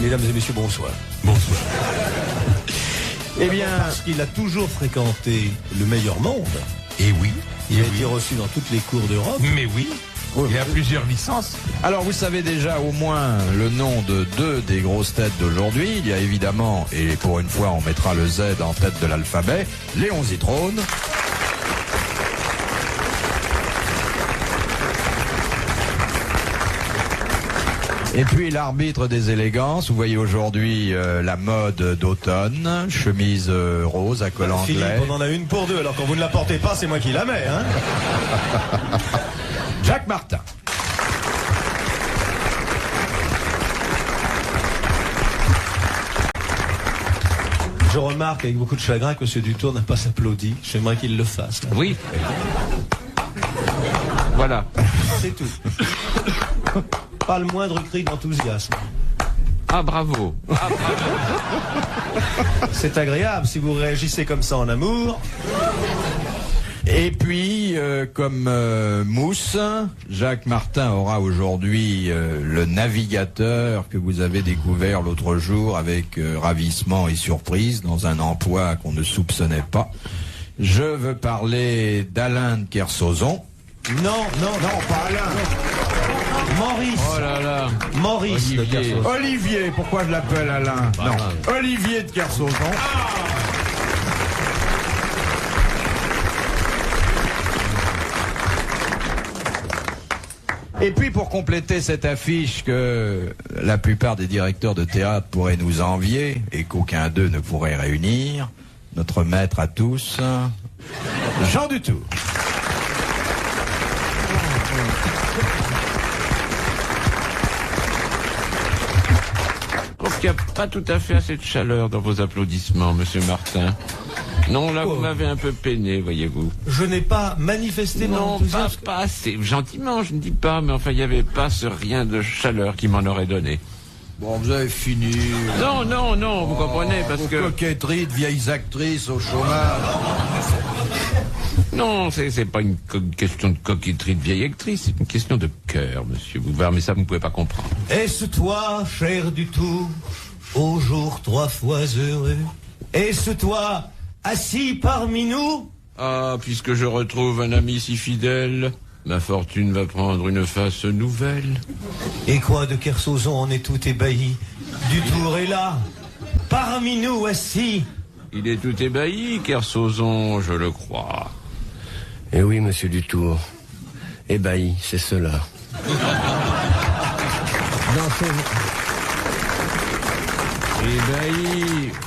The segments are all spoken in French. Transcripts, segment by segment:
Mesdames et messieurs, bonsoir. Bonsoir. Eh bien, parce qu'il a toujours fréquenté le meilleur monde. Et oui. Il a été reçu dans toutes les cours d'Europe. Mais oui. Il y a plusieurs licences. Alors vous savez déjà au moins le nom de deux des grosses têtes d'aujourd'hui. Il y a évidemment, et pour une fois on mettra le Z en tête de l'alphabet, Léon Zitrone. Et puis l'arbitre des élégances, vous voyez aujourd'hui la mode d'automne, chemise rose à col anglais. Philippe, on en a une pour deux, alors quand vous ne la portez pas, c'est moi qui la mets, hein. Jacques Martin. Je remarque avec beaucoup de chagrin que M. Dutour n'a pas applaudi. J'aimerais qu'il le fasse. Là. Oui. Voilà. C'est tout. Pas le moindre cri d'enthousiasme. Ah bravo. Ah bravo. C'est agréable si vous réagissez comme ça en amour. Et puis, comme mousse, Jacques Martin aura aujourd'hui le navigateur que vous avez découvert l'autre jour avec ravissement et surprise dans un emploi qu'on ne soupçonnait pas. Je veux parler d'Alain de Kersauzon. Non, pas Alain. Maurice. Oh là là. Maurice de Olivier. Kersauzon. Olivier, pourquoi je l'appelle Alain? Non, Olivier de Kersauzon. Et puis pour compléter cette affiche que la plupart des directeurs de théâtre pourraient nous envier et qu'aucun d'eux ne pourrait réunir, notre maître à tous, Jean Dutour. Je trouve qu'il n'y a pas tout à fait assez de chaleur dans vos applaudissements, Monsieur Martin. Non, là, vous m'avez un peu peiné, voyez-vous. Je n'ai pas manifesté mon Non, enthousiasme. pas assez. Gentiment, je ne dis pas, mais enfin, il n'y avait pas ce rien de chaleur qui m'en aurait donné. Bon, vous avez fini. Non, vous comprenez, parce Vos que... coquetteries de vieilles actrices au chômage. Non, c'est pas une question de coquetterie de vieille actrice, c'est une question de cœur, monsieur Bouvard, mais ça, vous ne pouvez pas comprendre. Est-ce toi, cher Dutour, au jour 3 fois heureux? Est-ce toi, assis parmi nous? Ah, puisque je retrouve un ami si fidèle, ma fortune va prendre une face nouvelle. Et quoi de Kersauzon en est tout ébahi? Dutour est là, parmi nous, assis. Il est tout ébahi, Kersauzon, je le crois. Eh oui, monsieur Dutour. Ébahi, c'est cela.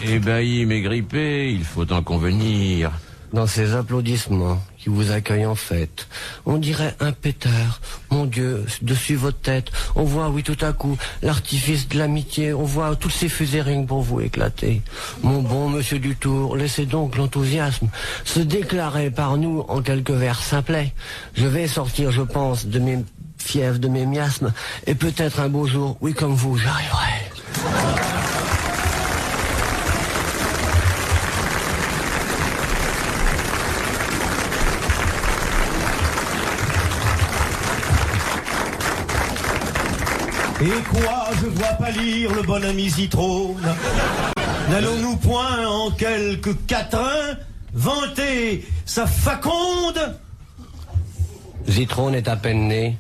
Ébahi, mais grippé, il faut en convenir. Dans ces applaudissements qui vous accueillent en fête, on dirait un pétard. Mon Dieu, dessus votre tête, on voit, oui, tout à coup, l'artifice de l'amitié, on voit toutes ces fusées rien que pour vous éclater. Mon bon monsieur Dutour, laissez donc l'enthousiasme se déclarer par nous en quelques vers simplets. Je vais sortir, je pense, de mes fièvres, de mes miasmes, et peut-être un beau jour, oui, comme vous, j'arriverai. Et quoi, je vois pâlir le bon ami Zitrone? N'allons-nous point en quelques quatrains vanter sa faconde? Zitrone est à peine né,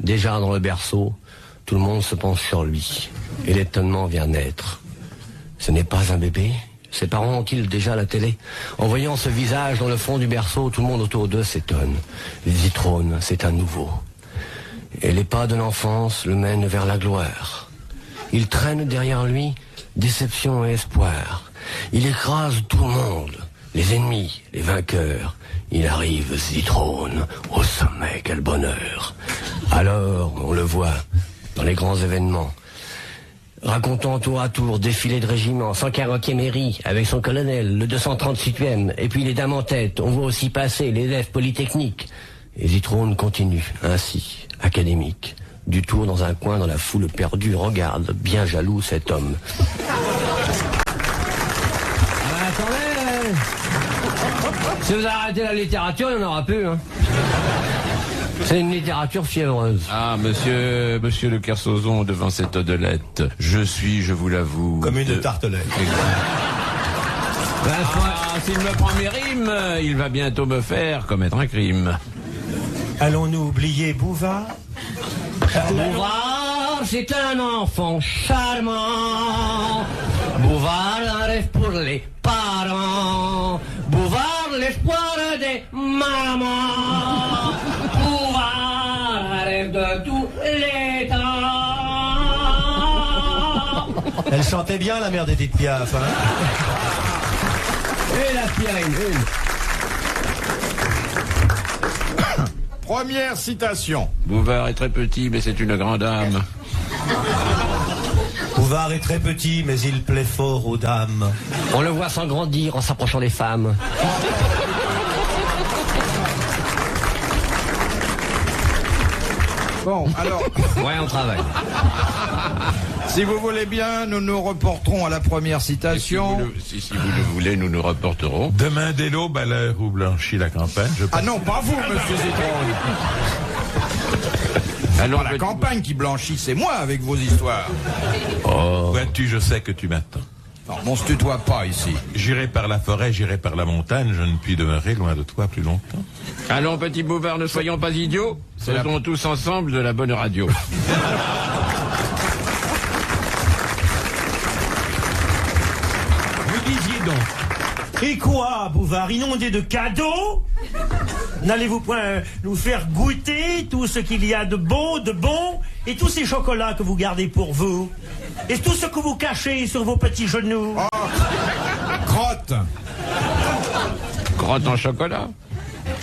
déjà dans le berceau, tout le monde se penche sur lui, et l'étonnement vient naître. Ce n'est pas un bébé? Ses parents ont-ils déjà la télé? En voyant ce visage dans le fond du berceau, tout le monde autour d'eux s'étonne. Zitrone, c'est un nouveau. Et les pas de l'enfance le mènent vers la gloire. Il traîne derrière lui déception et espoir. Il écrase tout le monde, les ennemis, les vainqueurs. Il arrive, Zitrone, au sommet, quel bonheur. Alors, on le voit dans les grands événements, racontant tour à tour défilé de régiments, 140e mairie avec son colonel, le 238e, et puis les dames en tête. On voit aussi passer les élèves polytechniques. Et Zitrone continue, ainsi, académique. Dutour dans un coin dans la foule perdue regarde, bien jaloux cet homme. Attendez, si vous arrêtez la littérature, il n'y en aura plus. Hein. C'est une littérature fiévreuse. Ah, monsieur Le Kersozon, devant cette odelette, je suis, je vous l'avoue... Comme une tartelette. Ah, s'il me prend mes rimes, il va bientôt me faire commettre un crime. Allons-nous oublier Bouvard? Bouvard, c'est un enfant charmant. Bouvard, un rêve pour les parents. Bouvard, l'espoir des mamans. Bouvard, un rêve de tous les temps. Elle chantait bien, la mère d'Edith Piaf, hein? Et la Pierrine, une. Première citation. Bouvard est très petit, mais c'est une grande âme. Bouvard est très petit, mais il plaît fort aux dames. On le voit s'engrandir en s'approchant des femmes. Bon, alors, Ouais, on travaille. si vous voulez bien, nous nous reporterons à la première citation. Si vous le voulez, nous nous reporterons. Demain dès l'aube, à l'heure où blanchit la campagne, je Ah non, pas vous, monsieur Zitron. Alors, La campagne qui blanchit, c'est moi avec vos histoires. vois-tu, je sais que tu m'attends. Non, on se tutoie pas ici. J'irai par la forêt, j'irai par la montagne, je ne puis demeurer loin de toi plus longtemps. Allons, petit Bouvard, ne soyons pas idiots. Faisons tous ensemble de la bonne radio. Vous disiez donc. Et quoi, Bouvard, inondé de cadeaux? N'allez-vous point nous faire goûter tout ce qu'il y a de beau, de bon, et tous ces chocolats que vous gardez pour vous? Et tout ce que vous cachez sur vos petits genoux? Crotte. Crotte en chocolat.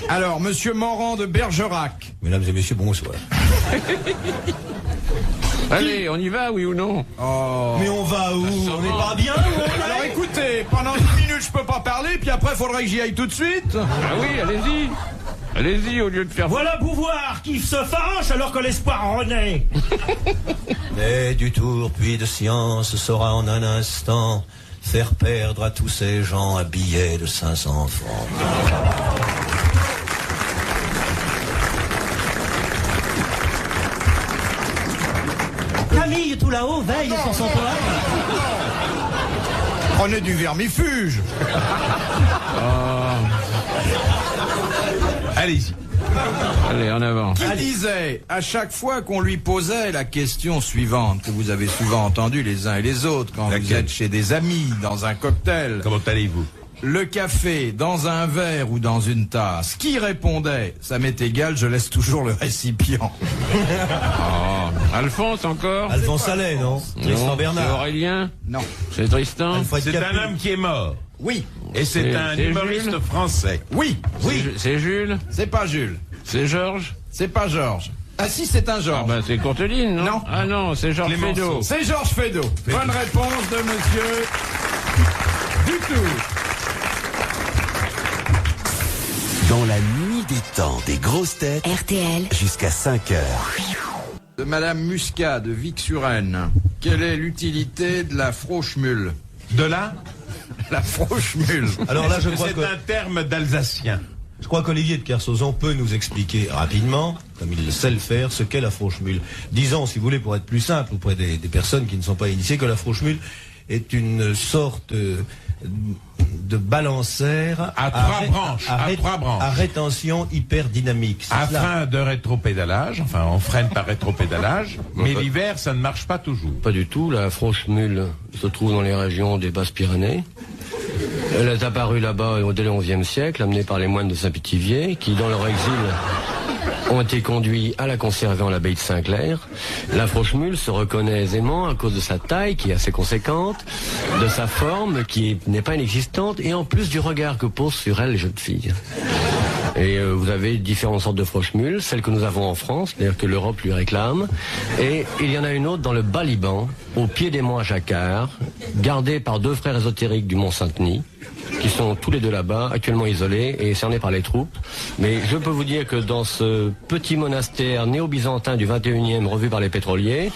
Alors, monsieur Morand de Bergerac. Mesdames et messieurs, bonsoir. Allez, on y va, oui ou non? Mais on va où? On n'est pas bien où on Alors est? écoutez, pendant 10 minutes je peux pas parler, puis après faudrait que j'y aille tout de suite. Ah oui, allez-y. Allez-y, au lieu de faire... Voilà Bouvard qui se fâche alors que l'espoir renaît. Mais du tour puis de science saura en un instant faire perdre à tous ces gens un billet de 500 francs. Camille tout là-haut veille sur son toit. Prenez du vermifuge. Allez-y. Allez, en avant. Qui disait, à chaque fois qu'on lui posait la question suivante, que vous avez souvent entendue les uns et les autres, quand vous Laquelle? êtes chez des amis, dans un cocktail, Comment allez-vous? le café, dans un verre ou dans une tasse, qui répondait, ça m'est égal, je laisse toujours le récipient. Alphonse encore? Alphonse Allais, non? Tristan C'est Bernard. Aurélien? Non. C'est Tristan? Alfred C'est Capu. un homme qui est mort. Oui. Et c'est C'est- un c'est humoriste Jules français. Oui. C'est Jules? C'est pas Jules. C'est Georges? C'est pas Georges. Ah si, c'est un Ah Georges. bah c'est Courteline, non? Non. Ah non, c'est Georges Clémenceau. Feydeau. C'est Georges Feydeau. Bonne réponse de monsieur Dutour. Dans la nuit des temps des grosses têtes, RTL, jusqu'à 5 heures. De Madame Muscat de Vic-sur-Aisne. Quelle est l'utilité de la froche-mule? De là, La froche-mule. Alors là, je crois c'est que... un terme d'alsacien. Je crois qu'Olivier de Kersauzon peut nous expliquer rapidement, comme il sait le faire, ce qu'est la froche-mule. Disons, si vous voulez, pour être plus simple auprès des personnes qui ne sont pas initiées, que la froche-mule est une sorte de balancer À trois branches, à trois branches. à rétention hyperdynamique. C'est cela. Afin de rétropédalage, enfin on freine par rétropédalage, mais l'hiver ça ne marche pas toujours. Pas du tout, la Froche-Mule se trouve dans les régions des Basses-Pyrénées. Elle est apparue là-bas dès le XIe siècle, amenée par les moines de Saint-Pithiviers, qui, dans leur exil, ont été conduits à la conserver en l'abbaye de Saint-Clair. La Froche-Mule se reconnaît aisément à cause de sa taille, qui est assez conséquente, de sa forme, qui n'est pas inexistante, et en plus du regard que posent sur elle les jeunes filles. Et vous avez différentes sortes de Froche-Mule, celle que nous avons en France, c'est-à-dire que l'Europe lui réclame. Et il y en a une autre dans le Bas-Liban, au pied des monts Jacquard, gardée par deux frères ésotériques du mont Saint-Denis, qui sont tous les deux là-bas, actuellement isolés et cernés par les troupes. Mais je peux vous dire que dans ce petit monastère néo-byzantin du 21e revu par les pétroliers,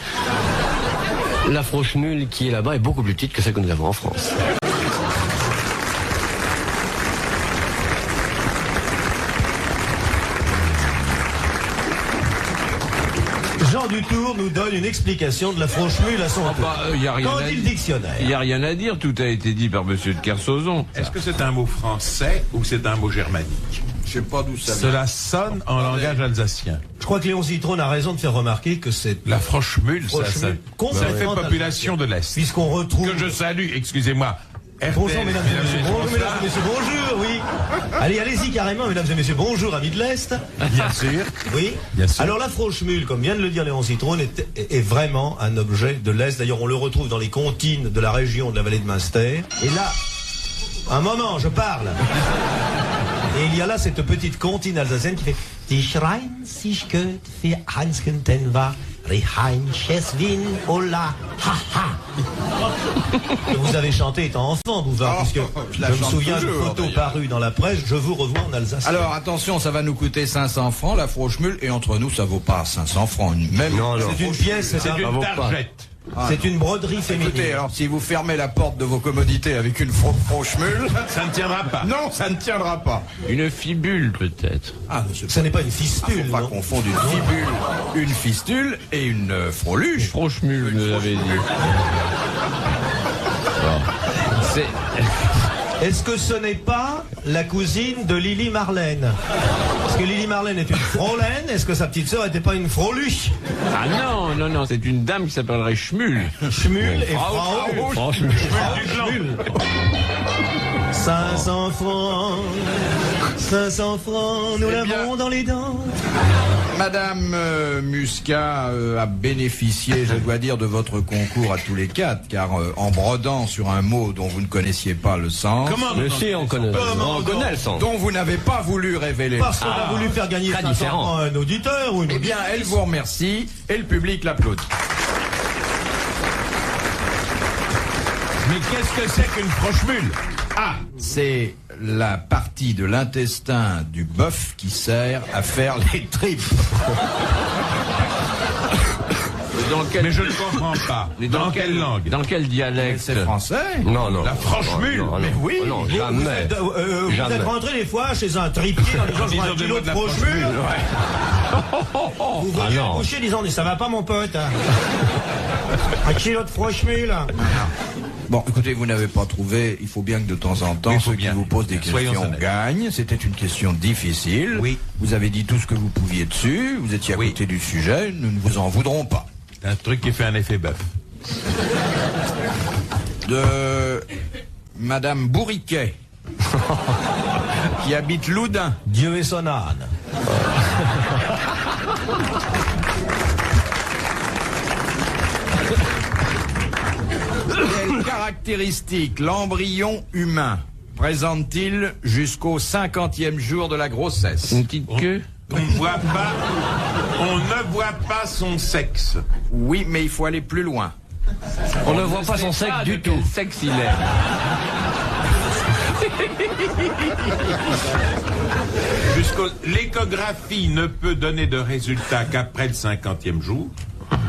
la Froche-Mule qui est là-bas est beaucoup plus petite que celle que nous avons en France. du Tour nous donne une explication de la Franche-Mule à son tour. y a rien Qu'en à dit le dire. dictionnaire? Il n'y a rien à dire, tout a été dit par monsieur de Kersauzon. Est-ce que c'est un mot français ou c'est un mot germanique? Je sais pas d'où ça vient. Cela sonne en langage alsacien. Je crois que Léon Zitrone a raison de faire remarquer que c'est La Franche-Mule, ça Franche-Mule, fait complètement population de l'Est. puisqu'on retrouve... Que je salue, excusez-moi. Bonjour RTL, mesdames et messieurs, bonjour mesdames et messieurs, bonjour, oui. Allez-y carrément mesdames et messieurs, bonjour amis de l'Est. Bien sûr. Oui. Bien sûr. Alors la Franche-Mule, comme vient de le dire Léon Zitrone, est vraiment un objet de l'Est. D'ailleurs on le retrouve dans les comptines de la région de la vallée de Münster. Et là, un moment, je parle. Et il y a là cette petite comptine alsacienne qui fait Die Schrein sich geht für Hanskenten war Reheincheswin Ola ha ha. Que vous avez chanté étant enfant, Bouvard, puisque je la je me chante souviens de toujours, photos d'ailleurs. parues dans la presse, je vous revois en Alsace. Alors attention, ça va nous coûter 500 francs la Franche-Mule, et entre nous, ça vaut pas 500 francs. Même c'est une pièce, c'est C'est un- une targette. c'est une broderie féminine. Écoutez, alors si vous fermez la porte de vos commodités avec une Franche-Mule, Ça ne tiendra pas. non, ça ne tiendra pas. Une fibule, peut-être. Ah, monsieur, Ce n'est pas une faut fistule, pas non. confondre une fistule et une froluche. Franche-Mule, vous l'avez dit. Bon. C'est... Est-ce que ce n'est pas la cousine de Lily Marlène? Parce que Lily Marlène est une Frolaine, est-ce que sa petite sœur n'était pas une Froluche? Ah non, non, non, c'est une dame qui s'appellerait Schmul. Schmul et Frau. Franchement. 500 francs, 500 francs, nous l'avons dans les dents. Madame Muscat a bénéficié, je dois dire, de votre concours à tous les quatre, car en brodant sur un mot dont vous ne connaissiez pas le sens, Comment Mais si, on connaît, Comment on connaît le sens. dont vous n'avez pas voulu révéler. Parce qu'on a voulu faire gagner très 500 différent. francs à un auditeur ou une Eh bien, auditrice. elle vous remercie et le public l'applaudit. Mais qu'est-ce que c'est qu'une Franche-Mule? Ah, c'est la partie de l'intestin du bœuf qui sert à faire les tripes. Dans quel... Mais je ne comprends pas. Mais Dans quelle langue? Dans quel dialecte? C'est français. Non, non. La Franche-Mule. Non, non, Mais oui. non, Vous jamais. êtes Jamais. rentré des fois chez un tripier en disant je prends un kilo de Franche-Mule. Vous veniez non. coucher disant ça va pas mon pote. Hein. Un kilo de Franche-Mule. Bon, écoutez, vous n'avez pas trouvé. Il faut bien que de temps en temps, Il faut ceux qui bien. vous posent des Soyons questions honnêtes. gagnent. C'était une question difficile. Oui. Vous avez dit tout ce que vous pouviez dessus. Vous étiez à Oui. côté du sujet. Nous ne vous en voudrons pas. Un truc qui fait un effet bœuf. De Madame Bourriquet, qui habite Loudun. Dieu et son âne. Quelles caractéristiques l'embryon humain présente-t-il jusqu'au 50e jour de la grossesse? Une petite queue? On ne voit pas son sexe. Oui, mais il faut aller plus loin. On ne voit pas son sexe Ah, du de tout. quel sexe il est. L'échographie ne peut donner de résultat qu'après le 50e jour.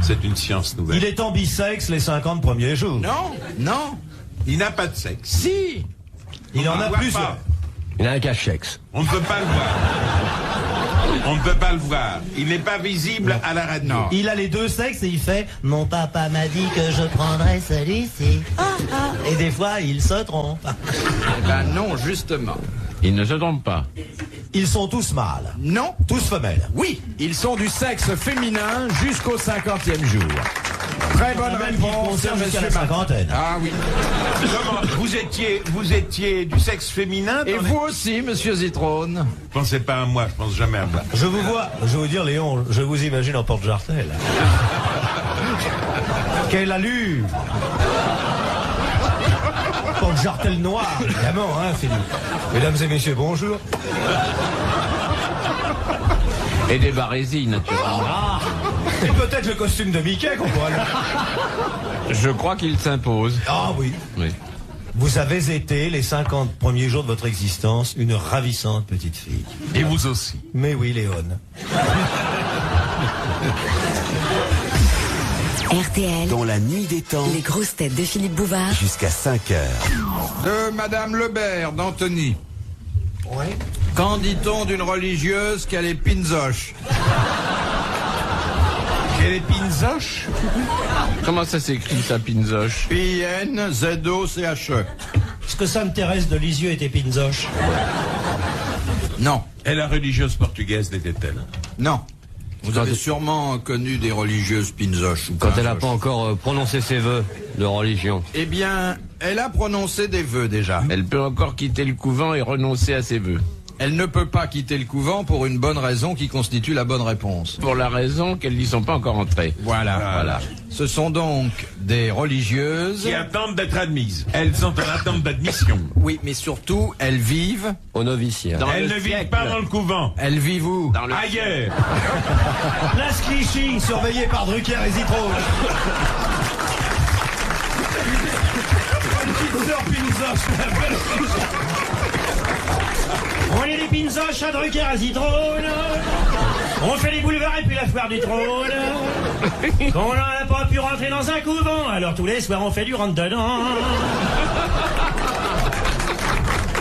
C'est une science nouvelle. Il est ambisexe les 50 premiers jours. Non, non, Il n'a pas de sexe. si. Il en On a ne voit plusieurs. pas. Il a un cache-sexe. On ne peut pas le voir. On ne peut pas le voir. Il n'est pas visible à la radio. Non. Il a les deux sexes et il fait mon papa m'a dit que je prendrais celui-ci. Ah, ah. Et des fois il se trompe. Eh ben non, justement. Il ne se trompe pas. Ils sont tous mâles, Non. tous femelles. Oui, ils sont du sexe féminin jusqu'au 50e jour. Très bonne Même qui réponse, concerne jusqu'à monsieur la Martin. cinquantaine. Ah oui. Comment vous étiez du sexe féminin Et dans vous aussi, monsieur Zitrone. Pensez pas à moi, je pense jamais à moi. Je vous vois, je vais vous dire Léon, je vous imagine en porte-jartel. Quelle allure! Porte-jartel noir, évidemment, hein, Philippe. Mesdames et messieurs, bonjour. Et des barésies, naturellement. Et peut-être le costume de Mickey qu'on pourrait... Je crois qu'il s'impose. Ah oui. Oui. Vous avez été, les 50 premiers jours de votre existence, une ravissante petite fille. Et vous aussi. Mais oui, Léon. RTL, dans la nuit des temps, Les grosses têtes de Philippe Bouvard jusqu'à 5 heures. De Madame Lebert, d'Antony. Oui. Qu'en dit-on d'une religieuse qu'elle est pinzoche? Et les pinzoches? Comment ça s'écrit, ça, Pinzoche? Pinzoche. Est-ce que Sainte Thérèse de Lisieux était pinzoche? Non, Et la religieuse portugaise l'était-elle? non. Vous avez sûrement connu des religieuses pinzoches. Ou Quand elle n'a pinzoches. pas encore prononcé ses vœux de religion. Eh bien, elle a prononcé des vœux déjà. Elle peut encore quitter le couvent et renoncer à ses vœux. Elle ne peut pas quitter le couvent pour une bonne raison qui constitue la bonne réponse. Pour la raison qu'elles n'y sont pas encore entrées. Voilà. Ce sont donc des religieuses. Qui attendent d'être admises. Elles sont en attente d'admission. Oui, mais surtout, elles vivent. Au noviciat. Dans Elles le ne vivent siècle. pas dans le couvent. Elles vivent où? Dans le Ailleurs. Place Clichy, surveillée par Drucker et Zitrone. Sœur pinzoche. On est des pinzoches à Drucker à Zitrone. On fait les boulevards et puis la foire du trône. On n'a pas pu rentrer dans un couvent, alors tous les soirs on fait du rentre-dedans.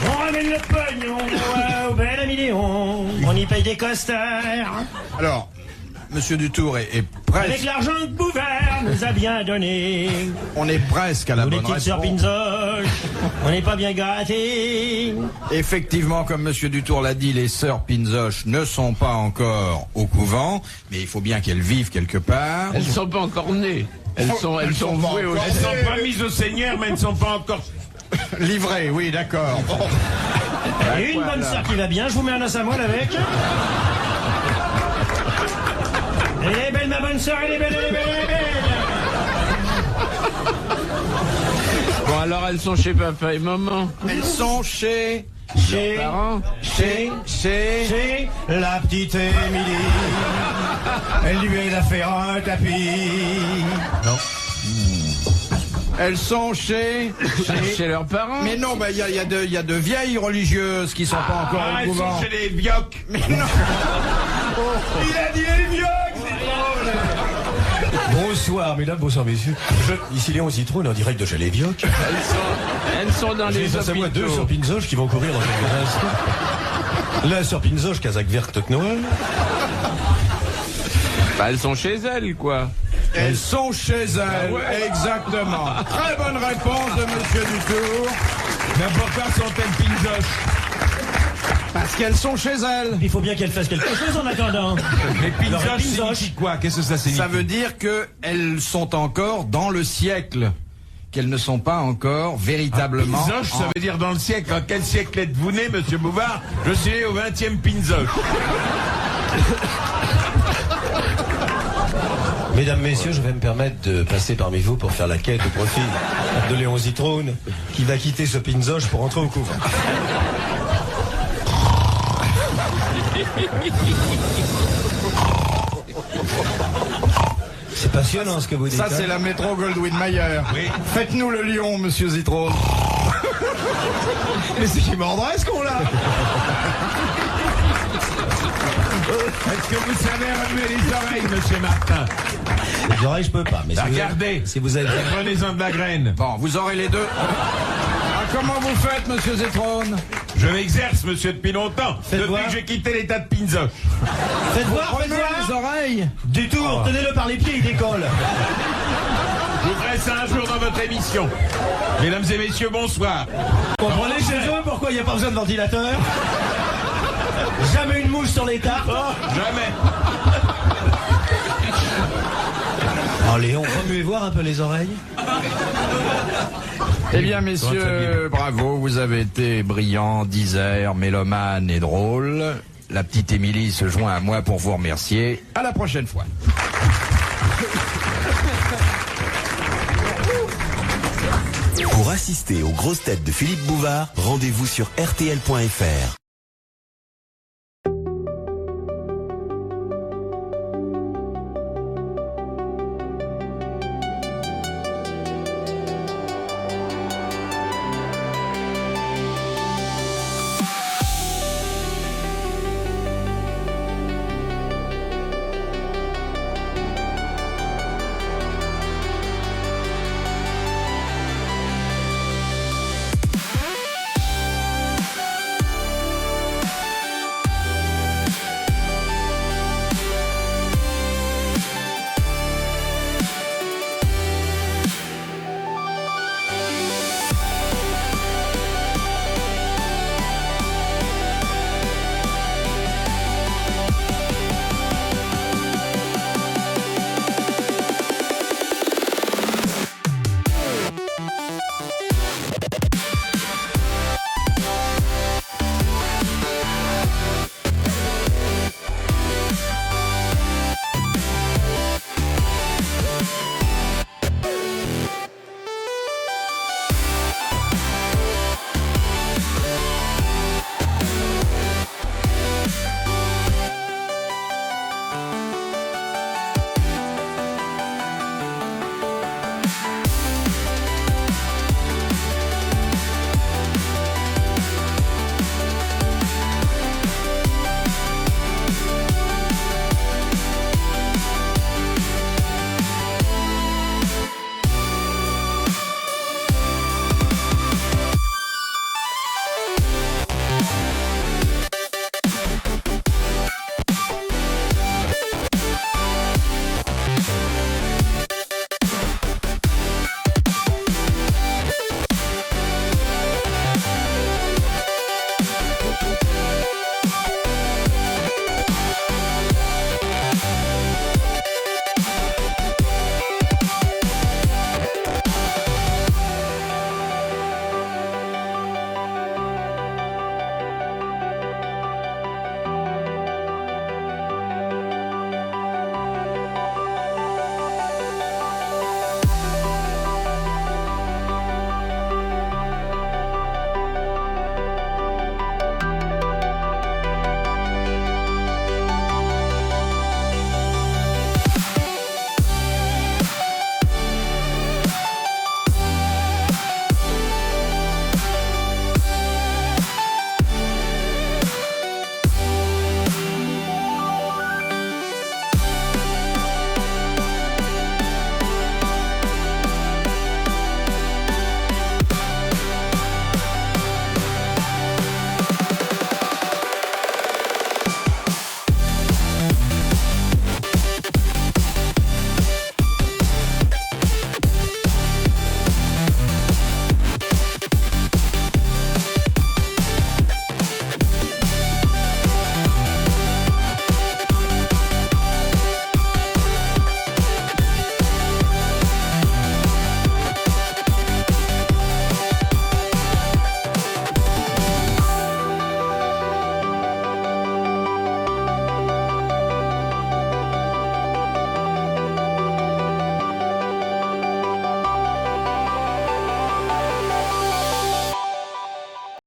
On ramène le pognon au bel ami Léon. On y paye des costards. Alors, Monsieur Dutour est Avec presque. l'argent que Bouvard nous a bien donné. On est presque à la Nous les bonne petites sœurs réponse. pinzoches, on n'est pas bien gâtés. Effectivement, comme Monsieur Dutour l'a dit, les sœurs Pinzoche ne sont pas encore au couvent, mais il faut bien qu'elles vivent quelque part. Elles ne sont pas encore nées. Elles sont vouées au Elles sont pas mises au Seigneur, mais elles ne sont pas encore... Livrées, oui, d'accord. Et une bonne sœur qui va bien, je vous mets un os à moelle avec. Elle est belle ma bonne sœur, elle est belle, elle est belle, elle est belle. Bon, alors elles sont chez papa et maman. Elles sont chez Parents. Chez la petite Émilie. Elle lui a fait un tapis. Non. Elles sont chez. Chez leurs parents. Mais non, il y a de vieilles religieuses qui sont pas encore au elles couvent. sont chez les vioques. Mais non. Il a dit les vioques, c'est drôle. Bonsoir, mesdames, bonsoir, messieurs. Ici Léon Zitrone en direct de chez les vioques. Elles sont dans J'ai les face à moi deux hôpitaux. sœurs pinzoches qui vont courir dans quelques instants. La sœur pinzoche, casaque verte, toque Noël. Bah, elles sont chez elles, quoi. Elles sont chez elles. Exactement. Très bonne réponse de Monsieur Dutour. Mais pourquoi sont-elles pinzoches? Parce qu'elles sont chez elles. Il faut bien qu'elle fasse quelque chose en attendant. Les Alors, pinzoches pinzoches. signifie quoi? Qu'est-ce que ça signifie? Ça veut dire qu'elles sont encore dans le siècle. Qu'elles ne sont pas encore véritablement. Pinzoche, ça veut dire dans le siècle. En quel siècle êtes-vous né, monsieur Bouvard? Je suis né au 20e pinzoche. Mesdames, messieurs, je vais me permettre de passer parmi vous pour faire la quête au profit de Léon Zitrone, qui va quitter ce pinzoche pour entrer au couvent. C'est passionnant ce que vous dites. Ça, hein. c'est la métro Goldwyn Mayer. Oui. Faites-nous le lion, monsieur Zitrone. Mais c'est qui mordrait ce con-là. Est-ce que vous savez remuer les oreilles, monsieur Martin? Les oreilles, je peux pas. Mais si vous- Regardez. Si vous avez... Prenez-en de la graine. Bon, vous aurez les deux. Ah, comment vous faites, monsieur Zitrone? Je m'exerce, monsieur, depuis longtemps. Faites Depuis voir. que j'ai quitté l'état de pinzoche. Faites voir, faites Remuez les voir. oreilles. Du tour, tenez-le par les pieds, il décolle. Je vous ferai ça un jour dans votre émission. Mesdames et messieurs, bonsoir. Comprenez chez eux pourquoi il n'y a pas besoin de ventilateur? Jamais une mouche sur les tartes. Jamais. Oh Léon, remuez voir un peu les oreilles. Eh bien, Très messieurs, bravo, vous avez été brillants, disert, mélomane et drôle. La petite Émilie se joint à moi pour vous remercier. À la prochaine fois. Pour assister aux grosses têtes de Philippe Bouvard, rendez-vous sur rtl.fr.